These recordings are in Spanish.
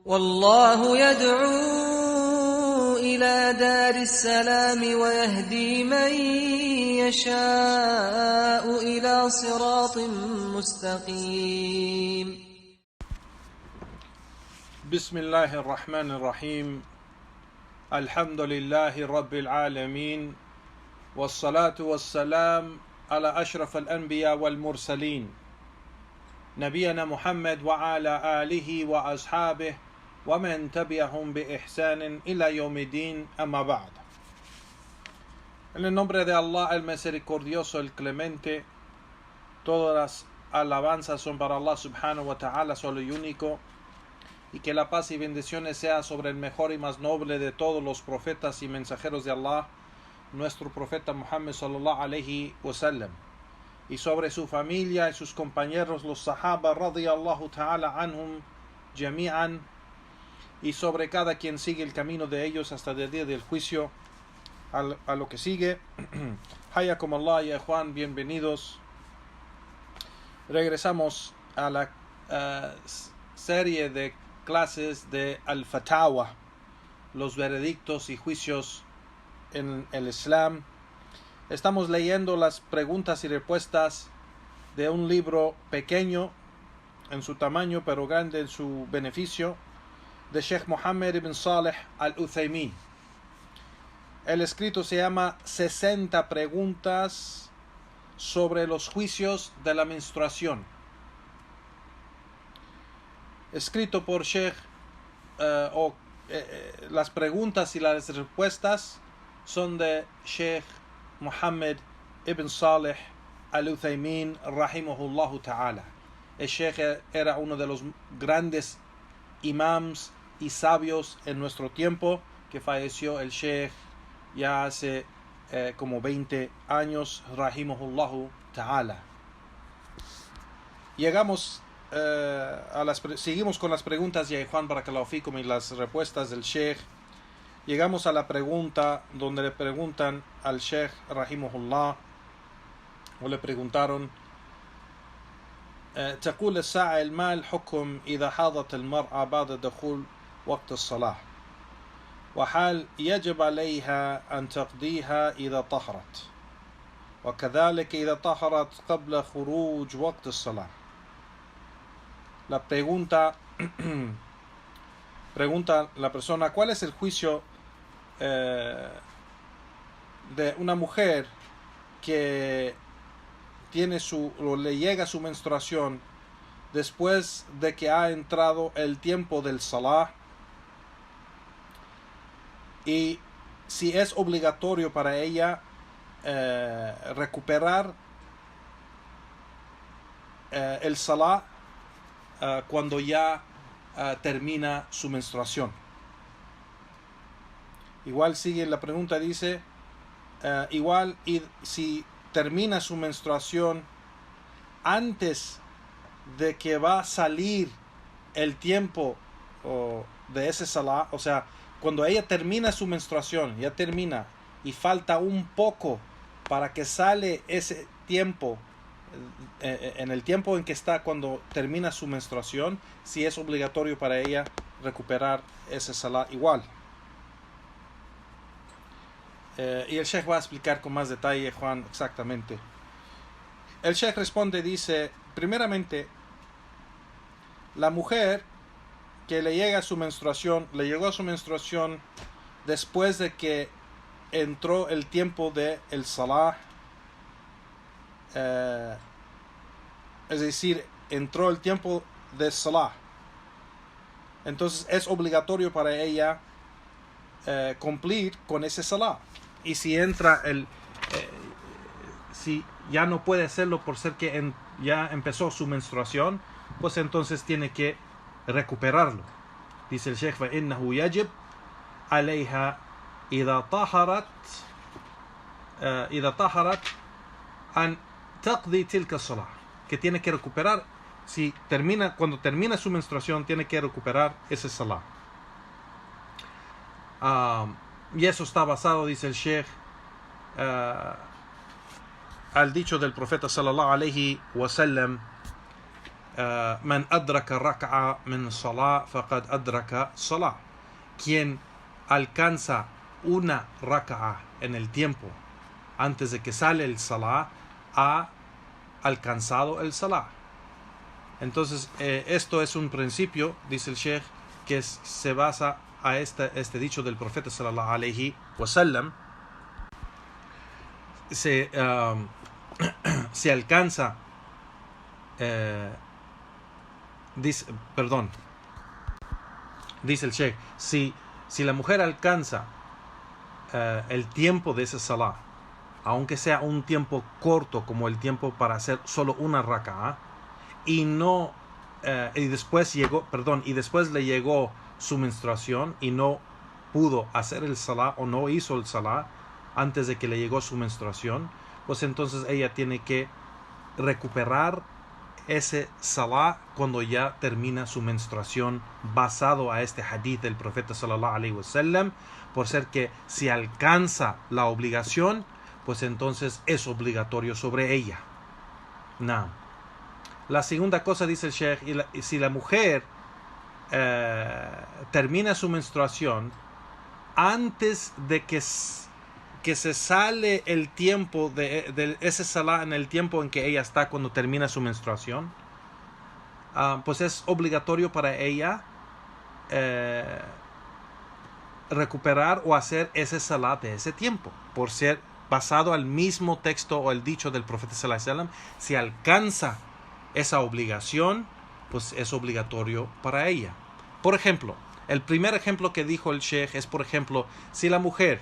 والله يدعو إلى دار السلام ويهدي من يشاء إلى صراط مستقيم. بسم الله الرحمن الرحيم. الحمد لله رب العالمين، والصلاة والسلام على أشرف الأنبياء والمرسلين نبينا محمد وعلى آله وأصحابه ومن تبعهم بإحسان إلى يوم الدين. أما بعد. En el nombre de Allah, el misericordioso, el clemente, todas las alabanzas son para Allah subhanahu wa ta'ala, solo y único, y que la paz y bendiciones sea sobre el mejor y más noble de todos los profetas y mensajeros de Allah, nuestro profeta Muhammad sallallahu alayhi wa sallam, y sobre su familia y sus compañeros, los sahaba radiyallahu ta'ala anhum jami'an, y sobre cada quien sigue el camino de ellos hasta el día del juicio. A lo que sigue, Hayakum Allah y Juan, bienvenidos. Regresamos a la serie de clases de Al-Fatawa, los veredictos y juicios en el Islam. Estamos leyendo las preguntas y respuestas de un libro pequeño en su tamaño, pero grande en su beneficio, de Sheikh Mohammed ibn Saleh al-Uthaymin. El escrito se llama 60 preguntas sobre los juicios de la menstruación. Escrito por Sheikh, las preguntas y las respuestas son de Sheikh Mohammed ibn Saleh al-Uthaymin rahimahullahu ta'ala. El Sheikh era uno de los grandes imams y sabios en nuestro tiempo, que falleció el Sheikh ya hace como 20 años, rahimahullahu ta'ala. Llegamos seguimos con las preguntas de Juan Barakallahu Fikum y las respuestas del Sheikh. Llegamos a la pregunta donde le preguntan al Sheikh rahimahullah, o le preguntaron: تقول الساعة ما الحكم إذا حاضت المرأة بعد دخول وقت الصلاة، وهل يجب عليها أن تقضيها إذا طهرت، وكذلك إذا طهرت قبل خروج وقت الصلاة. La pregunta la persona: ¿cuál es el juicio de una mujer que le llega su menstruación después de que ha entrado el tiempo del salah, y si es obligatorio para ella recuperar el salah cuando ya termina su menstruación? Igual sigue la pregunta, dice: igual, y si termina su menstruación antes de que va a salir el tiempo de ese salah, o sea, cuando ella termina su menstruación, ya termina, y falta un poco para que sale ese tiempo, en el tiempo en que está cuando termina su menstruación, si es obligatorio para ella recuperar ese salah igual. Y el Sheikh va a explicar con más detalle, Juan, exactamente. El Sheikh responde, dice: primeramente, la mujer que le llegó a su menstruación después de que entró el tiempo del salah, es decir, entró el tiempo del salah, entonces es obligatorio para ella cumplir con ese salah. Y si entra si ya no puede hacerlo por ser que ya empezó su menstruación, pues entonces tiene que recuperarlo. Dice el Sheikh: فإنه يجب عليها إذا طهرت أن تقضي تلك الصلاة, que tiene que recuperar, cuando termina su menstruación, tiene que recuperar ese salah. Y eso está basado, dice el Sheikh, al dicho del profeta sallallahu alayhi wa sallam, Man adraka raka'a min salah faqad adraka salah. Quien alcanza una raka'a en el tiempo antes de que sale el salah, ha alcanzado el salah. Entonces, esto es un principio, dice el Sheikh, que se basa a este dicho del profeta sallallahu alaihi wasallam. Se alcanza, dice el Sheikh, si la mujer alcanza el tiempo de ese salah, aunque sea un tiempo corto como el tiempo para hacer solo una raka'ah, y después le llegó su menstruación y no pudo hacer el salah o no hizo el salah antes de que le llegó su menstruación, pues entonces ella tiene que recuperar ese salah cuando ya termina su menstruación, basado a este hadith del profeta sallallahu alaihi wasallam, por ser que si alcanza la obligación, pues entonces es obligatorio sobre ella. No. La segunda cosa, dice el Sheikh, si la mujer termina su menstruación antes de que se sale el tiempo de ese salah, en el tiempo en que ella está cuando termina su menstruación, pues es obligatorio para ella recuperar o hacer ese salah de ese tiempo, por ser basado al mismo texto o el dicho del profeta sallallahu alaihi wasallam. Si alcanza esa obligación, pues es obligatorio para ella. Por ejemplo, el primer ejemplo que dijo el Sheikh es, por ejemplo, si la mujer,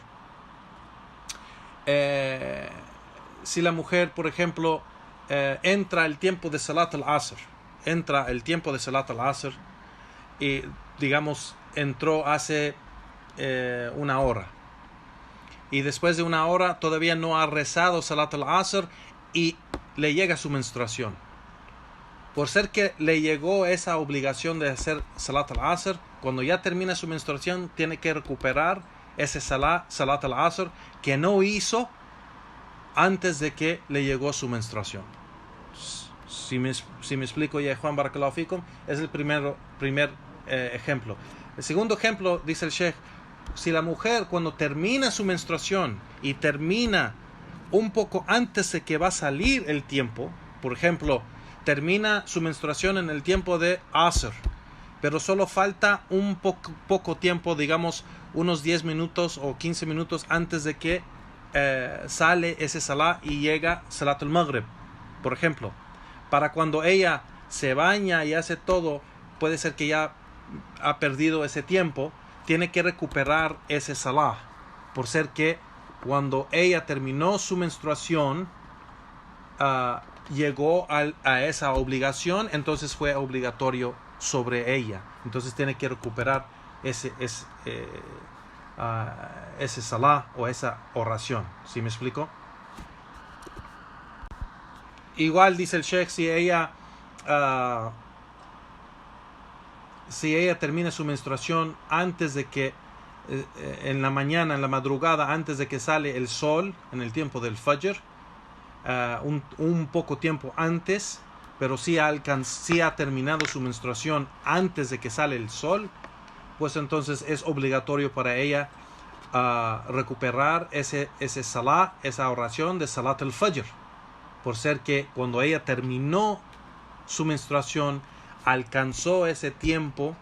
por ejemplo, entra el tiempo de Salat al-Asr, y digamos entró hace una hora, y después de una hora todavía no ha rezado Salat al-Asr y le llega su menstruación. Por ser que le llegó esa obligación de hacer Salat al-Asr, cuando ya termina su menstruación tiene que recuperar ese Salat al-Asr que no hizo antes de que le llegó su menstruación. Si me explico ya, Juan, barakallahu fikum, es el primer ejemplo. El segundo ejemplo, dice el Sheikh, si la mujer cuando termina su menstruación y termina un poco antes de que va a salir el tiempo, por ejemplo, termina su menstruación en el tiempo de Asr, pero solo falta un poco tiempo, digamos unos 10 minutos o 15 minutos antes de que sale ese salah y llega Salat al-Maghrib, por ejemplo. Para cuando ella se baña y hace todo, puede ser que ya ha perdido ese tiempo, tiene que recuperar ese salah, por ser que cuando ella terminó su menstruación, llegó a esa obligación, entonces fue obligatorio sobre ella. Entonces tiene que recuperar ese salah o esa oración. ¿Sí me explico? Igual dice el Sheikh, si ella termina su menstruación antes de que en la mañana, en la madrugada, antes de que sale el sol, en el tiempo del Fajr, un poco tiempo antes, pero sí ha terminado su menstruación antes de que sale el sol, pues entonces es obligatorio para ella recuperar ese salah, esa oración de Salat al-Fajr, por ser que cuando ella terminó su menstruación alcanzó ese tiempo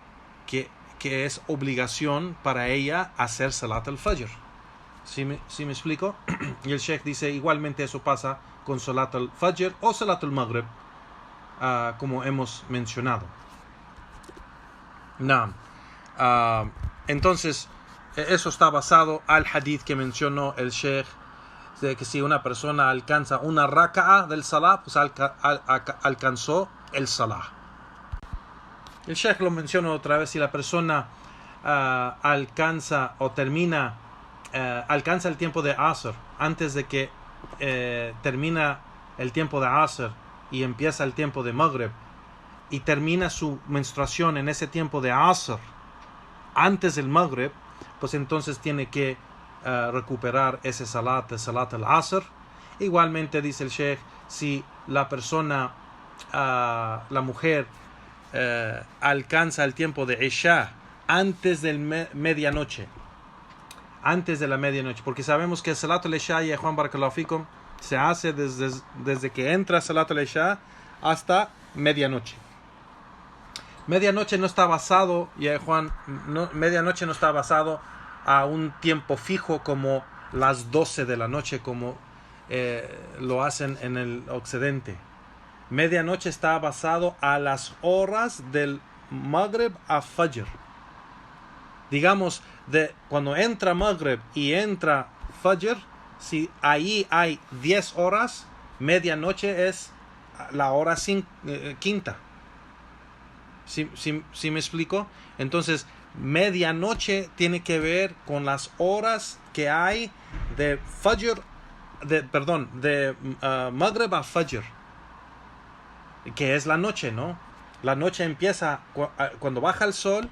que es obligación para ella hacer Salat al-Fajr. ¿Sí me explico? Y el Sheikh dice, igualmente eso pasa con Salat al-Fajr o Salat al-Maghrib, como hemos mencionado. Entonces, eso está basado al hadith que mencionó el Sheikh, de que si una persona alcanza una raka'a del salah, pues alcanzó el salah. El Sheikh lo menciona otra vez, si la persona alcanza el tiempo de Asr antes de que termina el tiempo de Asr y empieza el tiempo de Maghrib, y termina su menstruación en ese tiempo de Asr antes del Maghrib, pues entonces tiene que recuperar ese Salat al-Asr. Igualmente dice el Sheikh, si la persona la mujer alcanza el tiempo de Isha antes de medianoche, antes de la medianoche, porque sabemos que Salat al-Isha, y Juan Barakallahu Fikum, se hace desde que entra Salat al-Isha hasta medianoche. Medianoche no está basado, Juan, medianoche no está basado a un tiempo fijo como las 12 de la noche, como lo hacen en el occidente. Medianoche está basado a las horas del Maghrib a Fajr. Digamos, cuando entra Maghrib y entra Fajr, si ahí hay 10 horas, medianoche es la hora quinta. ¿Sí me explico? Entonces, medianoche tiene que ver con las horas que hay de Fajr, de Maghrib a Fajr, que es la noche, ¿no? La noche empieza cuando baja el sol,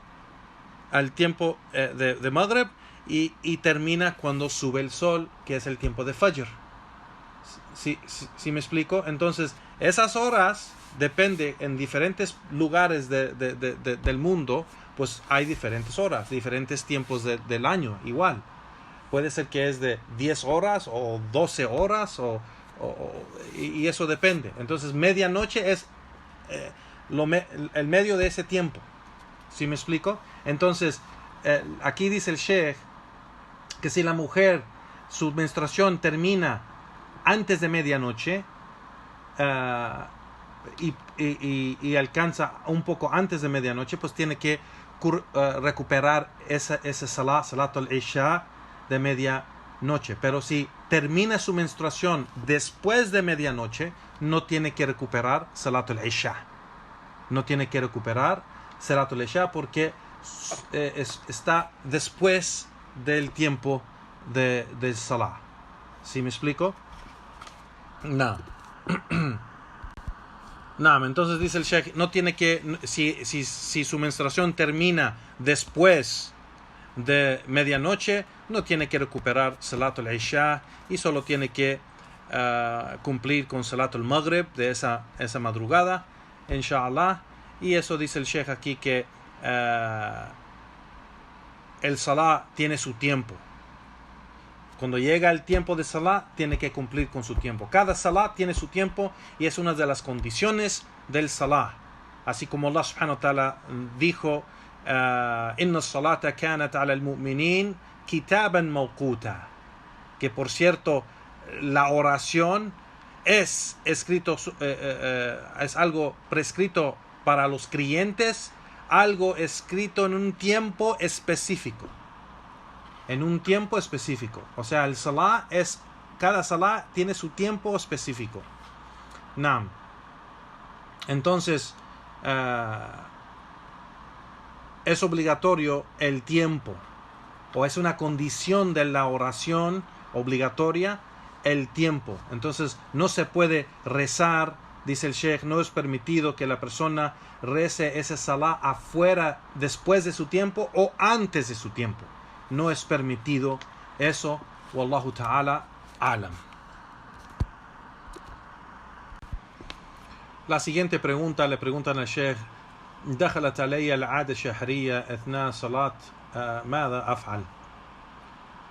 al tiempo de Maghrib, y termina cuando sube el sol, que es el tiempo de Fajr. ¿Sí me explico? Entonces, esas horas depende en diferentes lugares del mundo, pues hay diferentes horas, diferentes tiempos del año, igual. Puede ser que es de 10 horas o 12 horas, y eso depende. Entonces, medianoche es el medio de ese tiempo. ¿Sí me explico? Entonces, aquí dice el Sheikh que si la mujer, su menstruación termina antes de medianoche, y alcanza un poco antes de medianoche, pues tiene que recuperar ese Salat al-Isha de medianoche. Pero si termina su menstruación después de medianoche, no tiene que recuperar Salat al-Isha. No tiene que recuperar Salat al-Isha porque está después del tiempo del Salah. ¿Sí me explico? No. No, entonces dice el Sheikh, no tiene que, si su menstruación termina después de medianoche, no tiene que recuperar Salat al-Isha y solo tiene que cumplir con Salat al-Maghrib de esa madrugada, inshallah. Y eso dice el Sheikh aquí, que el Salah tiene su tiempo. Cuando llega el tiempo de Salah, tiene que cumplir con su tiempo. Cada Salah tiene su tiempo y es una de las condiciones del Salah. Así como Allah subhanahu wa ta'ala dijo, Inna salata kanat ala al-mu'minin kitaban mawquta. Que por cierto, la oración es algo prescrito para los creyentes, algo escrito en un tiempo específico. En un tiempo específico. O sea, el Salah cada Salah tiene su tiempo específico. Nam. Entonces, es obligatorio el tiempo, o es una condición de la oración obligatoria el tiempo. Entonces, no se puede rezar, dice el Sheikh, no es permitido que la persona rece ese Salah afuera después de su tiempo o antes de su tiempo. No es permitido eso. Wallahu ta'ala alam. La siguiente pregunta le preguntan al Sheikh: دخلت علي العادة الشهرية أثناء صلاة ماذا أفعل؟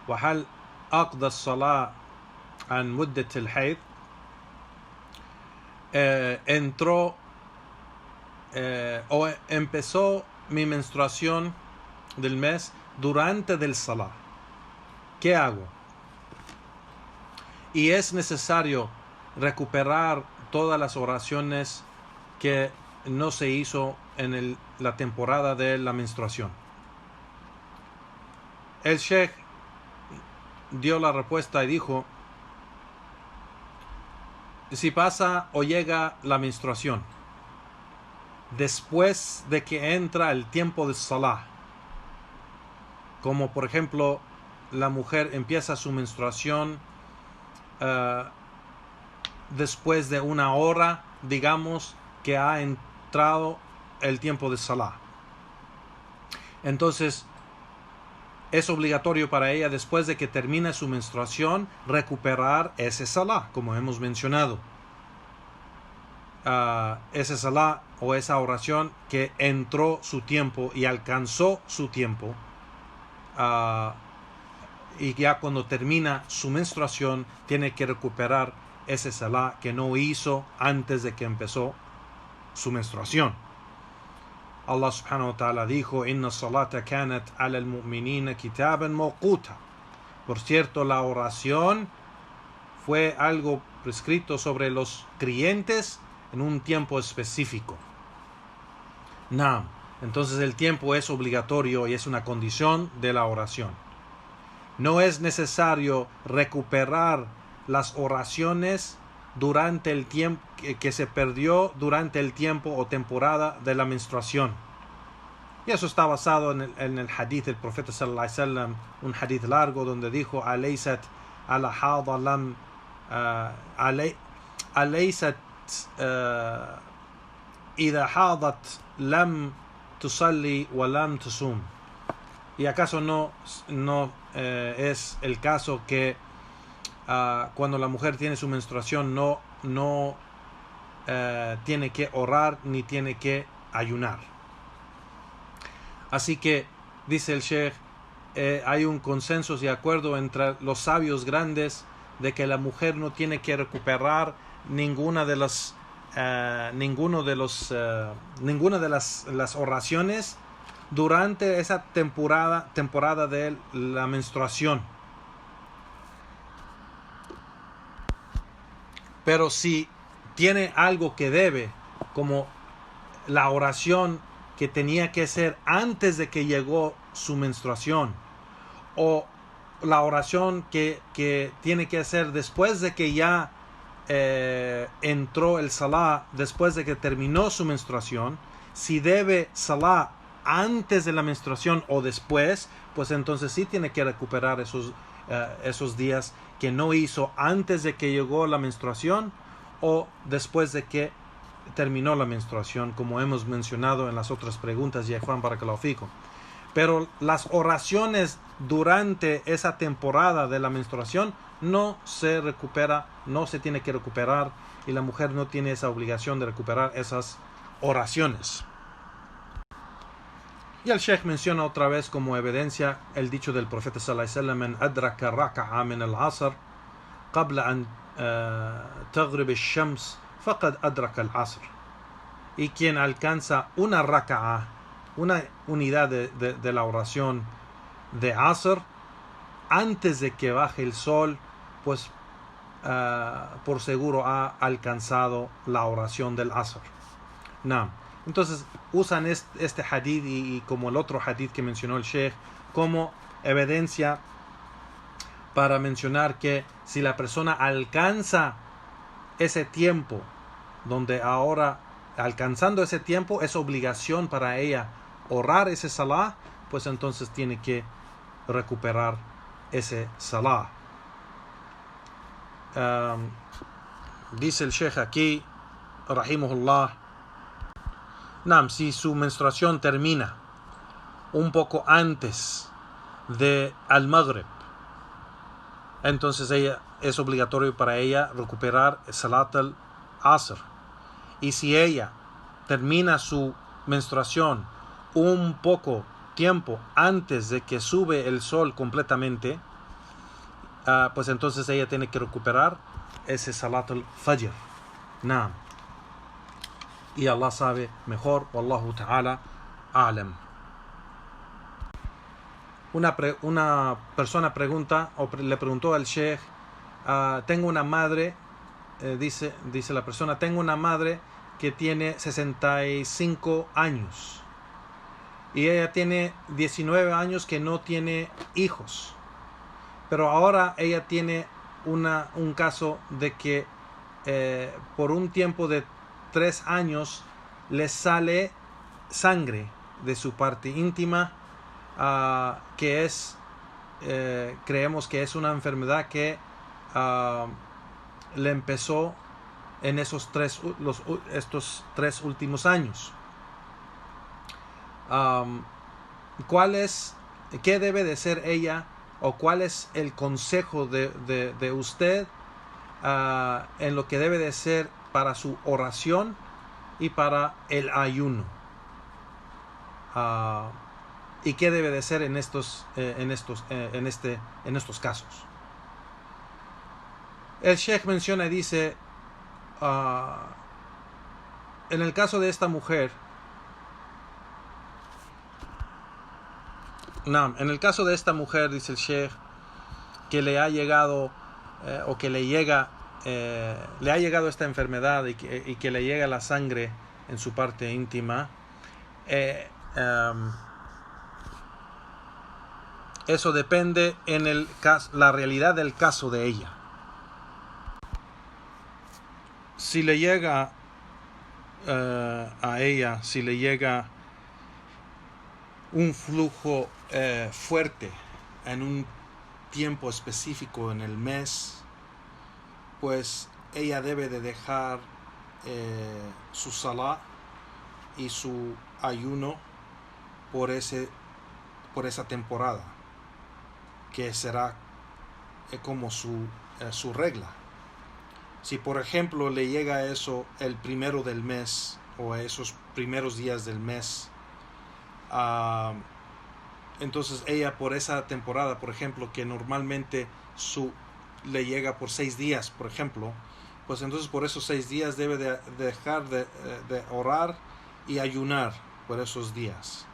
وهل أقضى الصلاة عن مدة الحيض؟ Entró o empezó mi menstruación del mes durante del Salah. ¿Qué hago? Y es necesario recuperar todas las oraciones que no se hizo en la temporada de la menstruación. El Sheikh dio la respuesta y dijo: si pasa o llega la menstruación después de que entra el tiempo de Salah, como por ejemplo la mujer empieza su menstruación después de una hora, digamos, que ha entrado el tiempo de Salah, entonces es obligatorio para ella, después de que termine su menstruación, recuperar ese Salah, como hemos mencionado. ese salah o esa oración que entró su tiempo y alcanzó su tiempo, y ya cuando termina su menstruación tiene que recuperar ese salah que no hizo antes de que empezó su menstruación. Allah subhanahu wa ta'ala dijo: Inna salata kanat ala al-mu'minina kitaban mawquta. Por cierto, la oración fue algo prescrito sobre los creyentes en un tiempo específico. Naam. Entonces el tiempo es obligatorio y es una condición de la oración. No es necesario recuperar las oraciones durante el tiempo que se perdió durante el tiempo o temporada de la menstruación. Y eso está basado en el hadith del profeta sallallahu alaihi wasallam, un hadith largo donde dijo: Alaysat ala hada lam alaysat idha hadat lam tusalli wa lam tusum. ¿Y acaso no es el caso que cuando la mujer tiene su menstruación no tiene que orar ni tiene que ayunar? Así que, dice el Sheikh, hay un consenso y acuerdo entre los sabios grandes de que la mujer no tiene que recuperar ninguna de las oraciones durante esa temporada de la menstruación. Pero si tiene algo que debe, como la oración que tenía que hacer antes de que llegó su menstruación, o la oración que tiene que hacer después de que ya entró el salah, después de que terminó su menstruación, si debe salah antes de la menstruación o después, pues entonces sí tiene que recuperar esos días que no hizo antes de que llegó la menstruación o después de que terminó la menstruación, como hemos mencionado en las otras preguntas. Y Juan, barakallahu fikum. Pero las oraciones durante esa temporada de la menstruación no se recupera, no se tiene que recuperar, y la mujer no tiene esa obligación de recuperar esas oraciones. Y el Sheikh menciona otra vez como evidencia el dicho del profeta sallallahu alaihi wasallam: "Man adraka raka'a min al-'asr qabla an taghrib ash-shams faqad adraka al-'asr." Y quien alcanza una raka'a, una unidad de la oración de Asr antes de que baje el sol, pues por seguro ha alcanzado la oración del Asr. No. Entonces usan este hadith y como el otro hadith que mencionó el Sheikh como evidencia para mencionar que si la persona alcanza ese tiempo, donde ahora alcanzando ese tiempo es obligación para ella orar ese salah, pues entonces tiene que recuperar ese salah. Dice el Sheikh aquí, rahimahullah, si su menstruación termina un poco antes de al-Maghrib, entonces es obligatorio para ella recuperar Salat al-Asr. Y si ella termina su menstruación un poco tiempo antes de que sube el sol completamente, pues entonces ella tiene que recuperar ese Salat al-Fajr. Naam. Y Allah sabe mejor. Wallahu ta'ala a'lam. Una persona pregunta o le preguntó al Sheikh: tengo una madre, dice la persona, tengo una madre que tiene 65 años y ella tiene 19 años que no tiene hijos, pero ahora ella tiene un caso de que por un tiempo de 3 años le sale sangre de su parte íntima, que es creemos que es una enfermedad que le empezó en estos 3 últimos años. ¿Qué debe de ser ella, o cuál es el consejo de usted en lo que debe de ser para su oración y para el ayuno. ¿Y qué debe de ser en estos casos? El Sheikh menciona y dice, en el caso de esta mujer, dice el Sheikh, que le ha llegado o que le ha llegado esta enfermedad y que le llega la sangre en su parte íntima, eso depende en la realidad del caso de ella. Si le llega a ella, si le llega un flujo fuerte en un tiempo específico en el mes, pues ella debe de dejar su salá y su ayuno por esa temporada, que será como su regla. Si por ejemplo le llega eso el primero del mes o esos primeros días del mes, entonces ella por esa temporada, por ejemplo, que normalmente le llega por 6 días, por ejemplo, pues entonces por esos 6 días debe de dejar de orar y ayunar por esos días.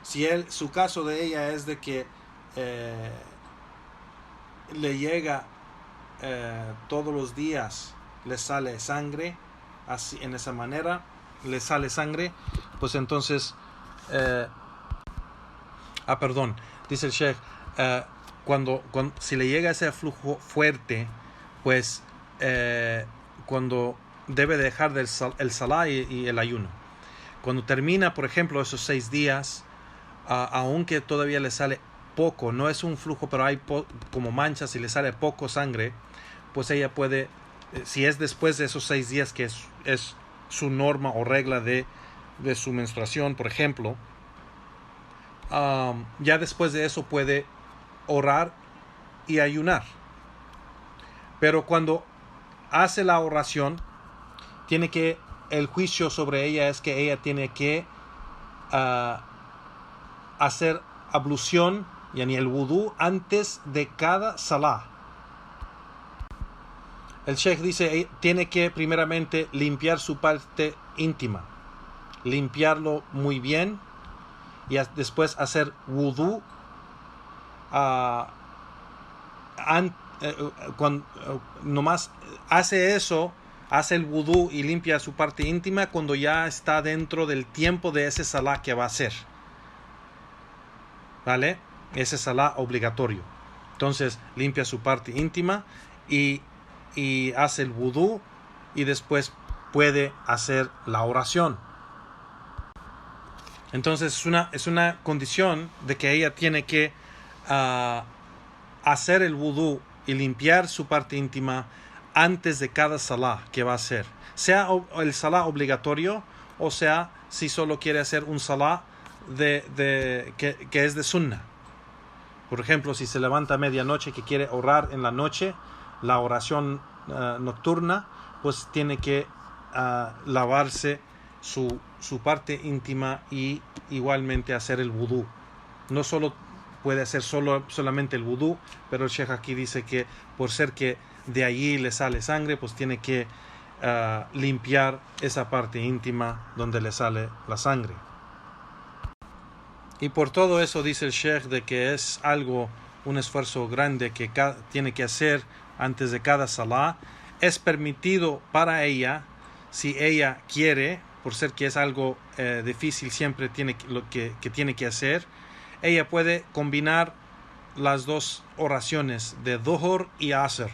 Si su caso de ella es de que le llega todos los días, le sale sangre, así en esa manera le sale sangre, pues entonces dice el Sheikh, si le llega ese flujo fuerte, pues cuando debe dejar el salá y el ayuno. Cuando termina, por ejemplo, esos 6 días, aunque todavía le sale poco, no es un flujo, pero hay como manchas y le sale poco sangre, pues ella puede, si es después de esos 6 días, que es su norma o regla de su menstruación, por ejemplo, ya después de eso puede orar y ayunar. Pero cuando hace la oración, el juicio sobre ella es que ella tiene que hacer ablución, yani el wudú, antes de cada salá. El Sheikh dice, tiene que primeramente limpiar su parte íntima, limpiarlo muy bien, y después hacer wudú. Nomás hace eso, hace el wudú y limpia su parte íntima cuando ya está dentro del tiempo de ese salá que va a hacer, ¿vale? Ese salá obligatorio. Entonces limpia su parte íntima y hace el wudú, y después puede hacer la oración. Entonces es una condición de que ella tiene que hacer el wudú y limpiar su parte íntima antes de cada salá que va a hacer, sea el salá obligatorio, o sea si solo quiere hacer un salá que es de sunnah. Por ejemplo, si se levanta a medianoche que quiere orar en la noche, la oración nocturna, pues tiene que lavarse su parte íntima y igualmente hacer el wudú. No solo puede hacer solamente el wudú, pero el Sheikh aquí dice que por ser que de allí le sale sangre, pues tiene que limpiar esa parte íntima donde le sale la sangre. Y por todo eso dice el Sheikh de que es un esfuerzo grande que tiene que hacer antes de cada salá. Es permitido para ella, si ella quiere, por ser que es algo difícil siempre lo que tiene que hacer, ella puede combinar las dos oraciones de Dhuhr y Asr,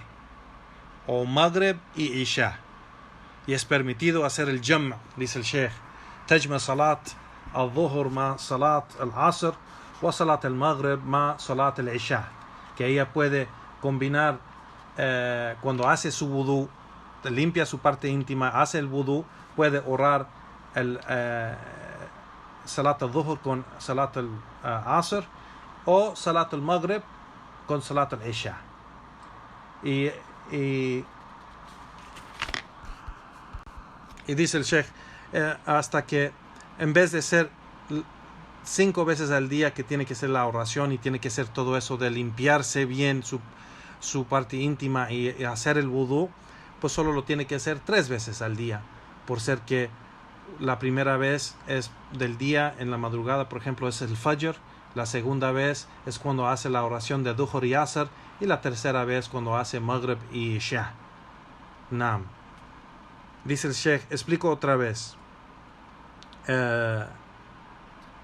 o Maghrib y Isha, y es permitido hacer el Jam', dice el Sheikh, tajma salat al-Dhuhr ma salat al-Asr wa salat al-Maghrib ma salat al-Isha, que ella puede combinar cuando hace su wudú, limpia su parte íntima, hace el wudú, puede orar el salat al-Dhuhr con salat al-Asr, o salat al-Maghrib con salat al-Isha. Y dice el Sheikh, hasta que en vez de ser 5 veces al día que tiene que ser la oración y tiene que ser todo eso de limpiarse bien su parte íntima y hacer el wudú, pues solo lo tiene que hacer 3 veces al día, por ser que la primera vez es del día en la madrugada, por ejemplo, es el Fajr, la segunda vez es cuando hace la oración de Dhuhr y Asr, y la tercera vez cuando hace Maghrib y Isha. Naam. Dice el Sheikh, explico otra vez.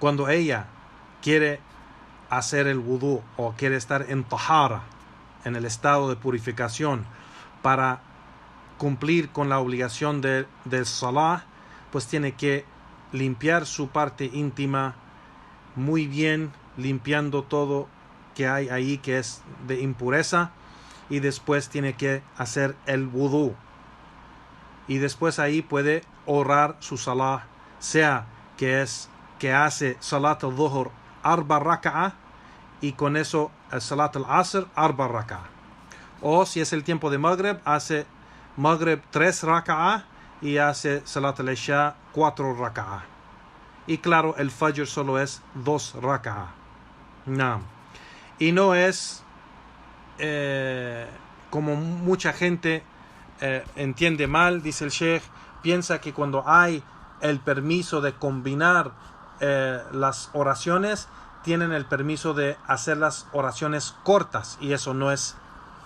Cuando ella quiere hacer el wudú o quiere estar en tahara, en el estado de purificación, para cumplir con la obligación del salah, pues tiene que limpiar su parte íntima muy bien, limpiando todo que hay ahí que es de impureza, y después tiene que hacer el wudú, y después ahí puede orar su salah, sea que hace salat al-dhuhr 4 raka'a y con eso el salat al-asr 4 raka'a, o si es el tiempo de Maghrib, hace Maghrib 3 raka'a y hace salat al-isha 4 raka'a, y claro, el Fajr solo es 2 raka'a. No. Y no es como mucha gente entiende mal, dice el Sheikh, piensa que cuando hay el permiso de combinar las oraciones, tienen el permiso de hacer las oraciones cortas, y eso no es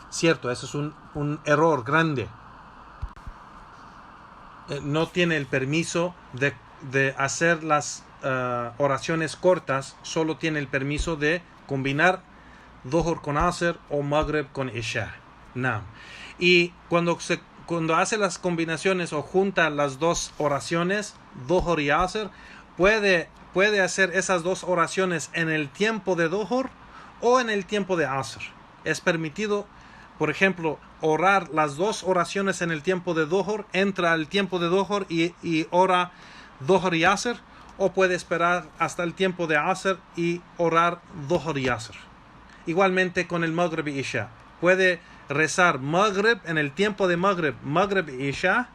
cierto, eso es un error grande. No tiene el permiso de hacer las oraciones cortas, solo tiene el permiso de combinar Dhuhr con Asr o Maghrib con Isha. No. Y cuando hace las combinaciones o junta las dos oraciones, Dhuhr y Asr, puede hacer esas dos oraciones en el tiempo de Dhuhr o en el tiempo de Asr. Es permitido, por ejemplo, orar las dos oraciones en el tiempo de Dhuhr, entra al tiempo de Dhuhr y ora Dhuhr y Asr, o puede esperar hasta el tiempo de Asr y orar Dhuhr y Asr. Igualmente con el Maghrib y Isha. Puede rezar Maghrib en el tiempo de Maghrib y Isha,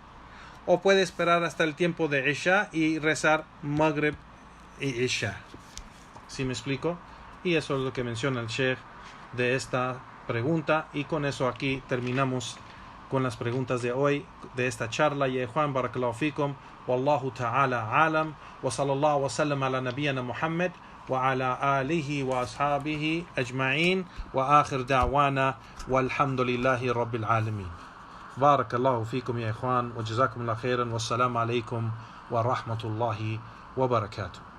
o puede esperar hasta el tiempo de Isha y rezar Maghrib y Isha. ¿Sí me explico? Y eso es lo que menciona el Sheikh de esta pregunta, y con eso aquí terminamos con las preguntas de hoy de esta charla. Ya Juan, barakallahu fikum, wallahu ta'ala alam, wa sallallahu wa sallam ala nabiyyina Muhammad wa ala alihi wa ashabihi ajma'in, wa akhir da'wana walhamdulillahi rabbil alamin. Barakallahu fikum ya Juan, wa jazakumullahu khairan, wassalamu alaikum wa rahmatullahi wa barakatuh.